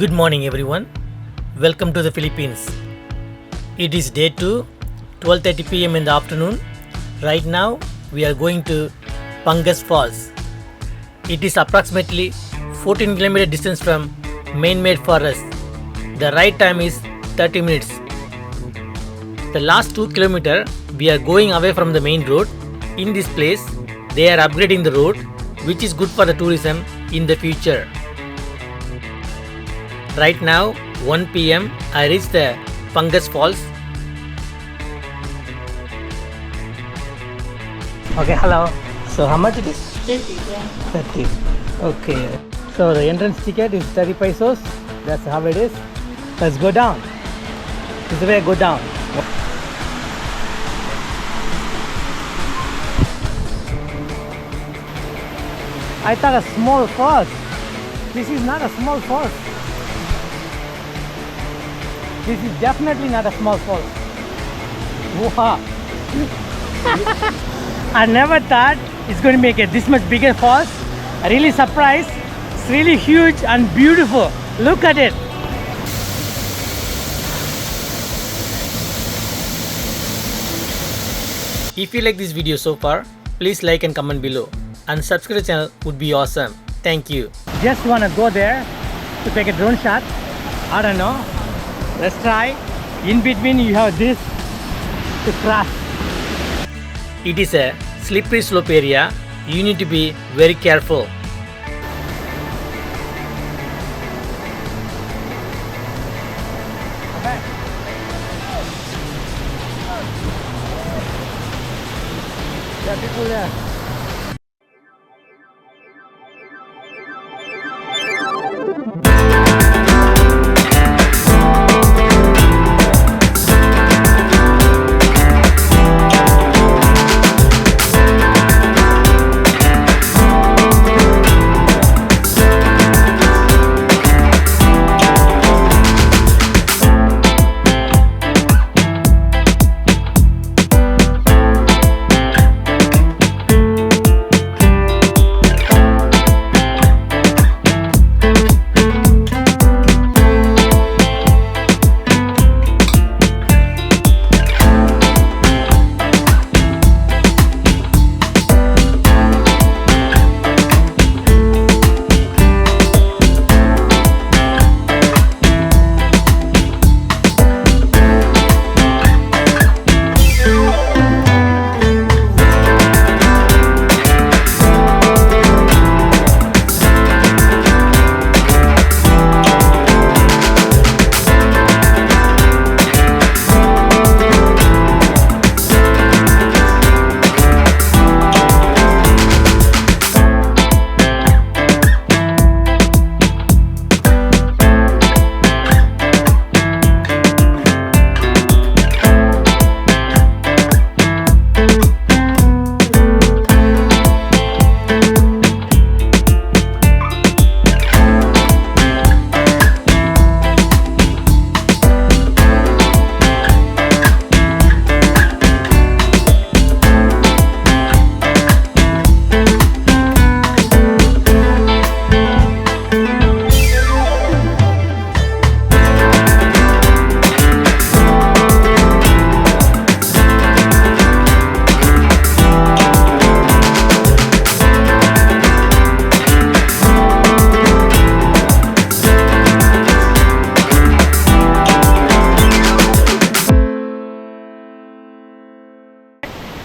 Good morning everyone. Welcome to the Philippines. It is day 2, 12:30 p.m. in the afternoon. Right now we are going to Pangas Falls. It is approximately 14 km distance from man-made forest. The ride time is 30 minutes. The last 2 km we are going away from the main road. In this place they are upgrading the road, which is good for the tourism in the future. Right now 1 p.m. I reached the Pangas Falls. Okay, hello. So how much it is? 30, yeah. 30. Okay. So the entrance ticket is 30 pesos. That's how it is. Let's go down. This is the way I go down. I thought a small falls. This is not a small falls. This is definitely not a small falls. Wow. I never thought it's going to make it this much bigger falls. I'm really surprised. It's really huge and beautiful. Look at it. If you like this video so far, please like and comment below. And subscribe to the channel would be awesome. Thank you. Just want to go there to take a drone shot. I don't know. Let's try. In between you have this to cross. It is a slippery slope area. You need to be very careful. There are people there.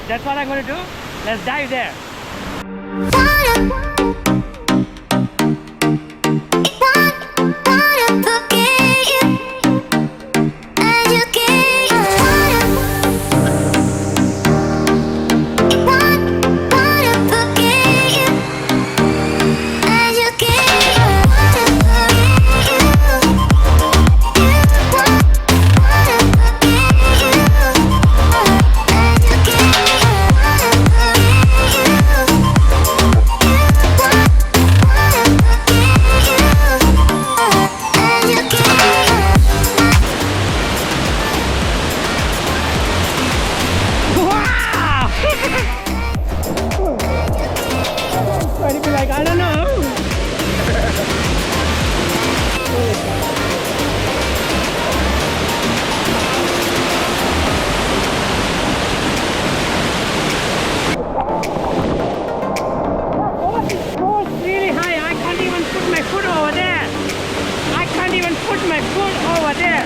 That's what I'm going to do. Let's dive there. Goes really high. I can't even put my foot over there. I can't even put my foot over there.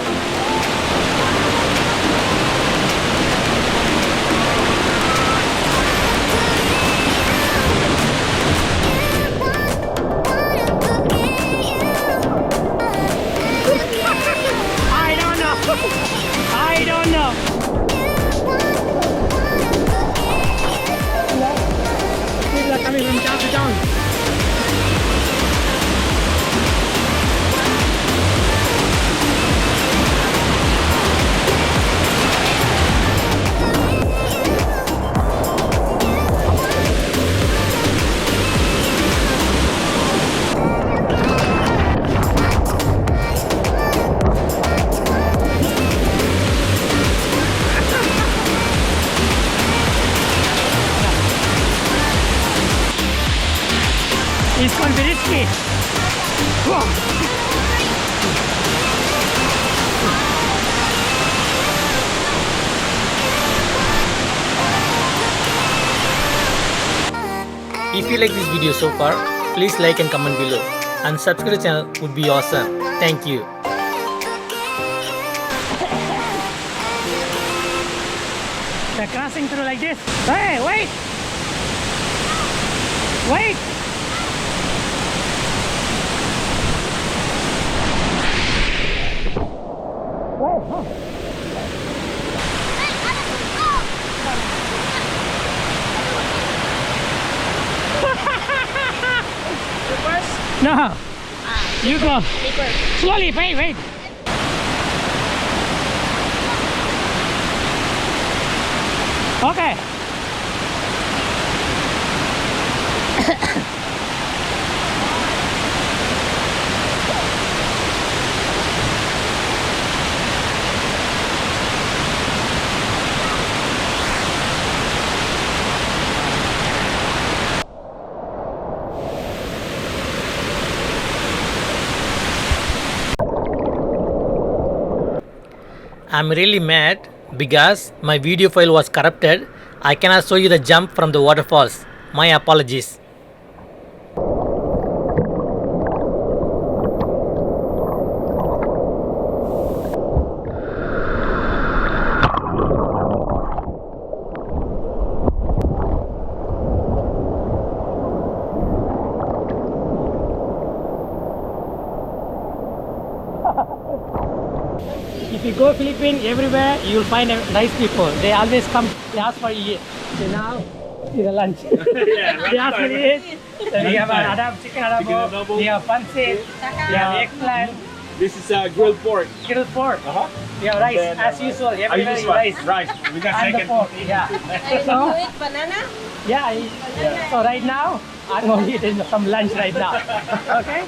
I don't know. I don't know. People are coming from town to town. It's going to be risky. Whoa. If you like this video so far, please like and comment below. And subscribe to the channel would be awesome. Thank you. They're crossing through like this. Hey, wait! Wait! Wait, huh? No. You go. Slowly, wait. Okay. I'm really mad because my video file was corrupted. I cannot show you the jump from the waterfalls. My apologies. If you go Philippines, everywhere you will find nice people. They always come, they ask for eat. So now, it's a lunch. They ask for eat. So we have chicken adobo, we have pancit, we have eggplant, This is grilled pork. grilled pork. We have rice, as usual. Everywhere you rice. Rice. We got And the second. pork, yeah. So, banana? so right now, I'm going to eat some lunch right now. Okay?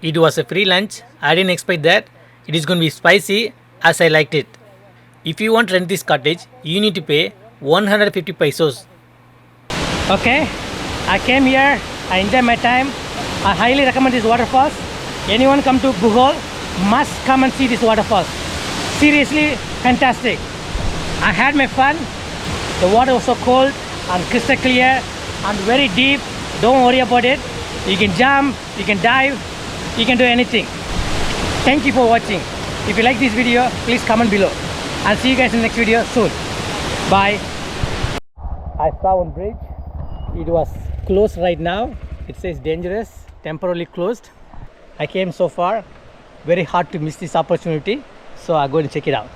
It was a free lunch. I didn't expect that. It is going to be spicy as I liked it. If you want to rent this cottage, you need to pay 150 pesos. Okay, I came here, I enjoy my time. I highly recommend this waterfalls. Anyone come to Bohol must come and see this waterfalls. Seriously, fantastic. I had my fun. The water was so cold and crystal clear and very deep. Don't worry about it. You can jump, you can dive, you can do anything. Thank you for watching. If you like this video, please comment below. I'll see you guys in the next video soon. Bye. I saw one bridge. It was closed right now. It says dangerous, temporarily closed. I came so far. Very hard to miss this opportunity. So I'm going to check it out.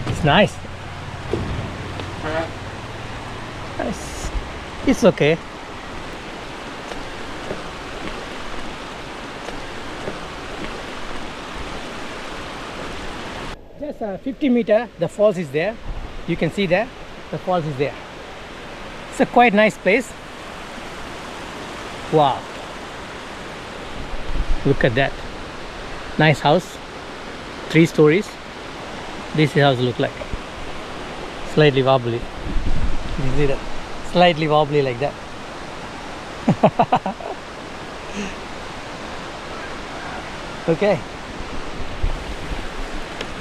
It's nice. It's okay. Just 50 meter, the falls is there. You can see there, the falls is there. It's a quite nice place. Wow. Look at that. Nice house. 3 stories. This is how it look like. Slightly wobbly. You see that? Slightly wobbly like that. Okay.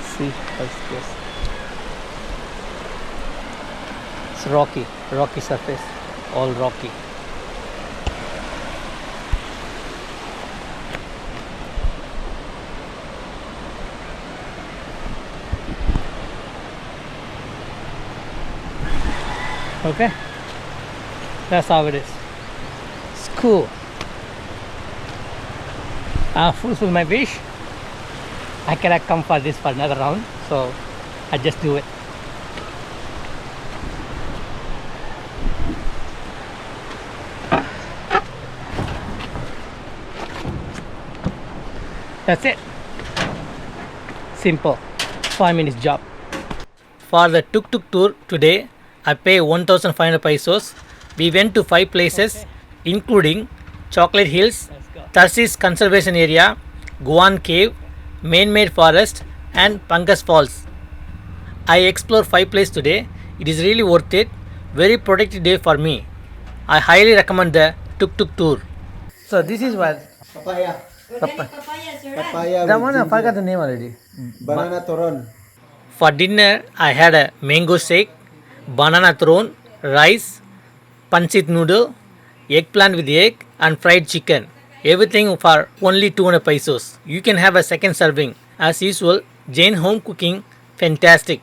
See how it goes. It's rocky surface, all rocky. Okay, that's how it is. It's cool. I fulfill my wish. I cannot come for this for another round, so I just do it. That's it. Simple. 5 minutes job. For the tuk-tuk tour today, I pay 1,500 pesos. We went to 5 places, including Chocolate Hills, Tarsis Conservation Area, Guan Cave, Man-Made Forest, and Pangas Falls. I explored 5 places today. It is really worth it. Very productive day for me. I highly recommend the tuk-tuk tour. So this is what Papaya. Papaya. that with one I ginger. forgot the name already. Banana toron. For dinner, I had a mango shake, banana throne, rice, pancit noodle, eggplant with egg, and fried chicken. Everything for only 200 pesos. You can have a second serving. As usual, Jane home cooking, fantastic.